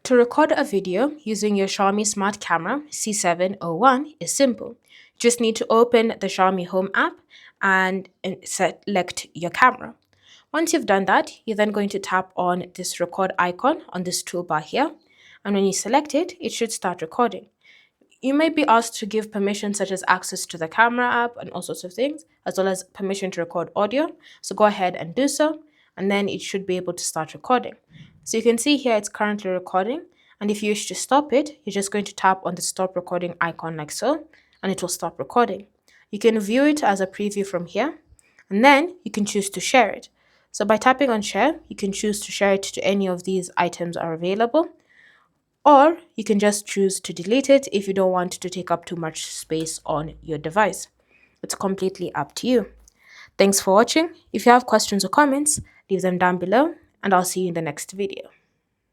To record a video using your Xiaomi Smart Camera C701 is simple. You just need to open the Xiaomi Home app and select your camera. Once you've done that, you're then going to tap on this record icon on this toolbar here. And when you select it, it should start recording. You may be asked to give permission such as access to the camera app and all sorts of things, as well as permission to record audio. So go ahead and do so, and then it should be able to start recording. So you can see here it's currently recording, and if you wish to stop it, you're just going to tap on the stop recording icon like so, and it will stop recording. You can view it as a preview from here, and then you can choose to share it. So by tapping on share, you can choose to share it to any of these items are available, or you can just choose to delete it if you don't want to take up too much space on your device. It's completely up to you. Thanks for watching. If you have questions or comments, leave them down below, and I'll see you in the next video.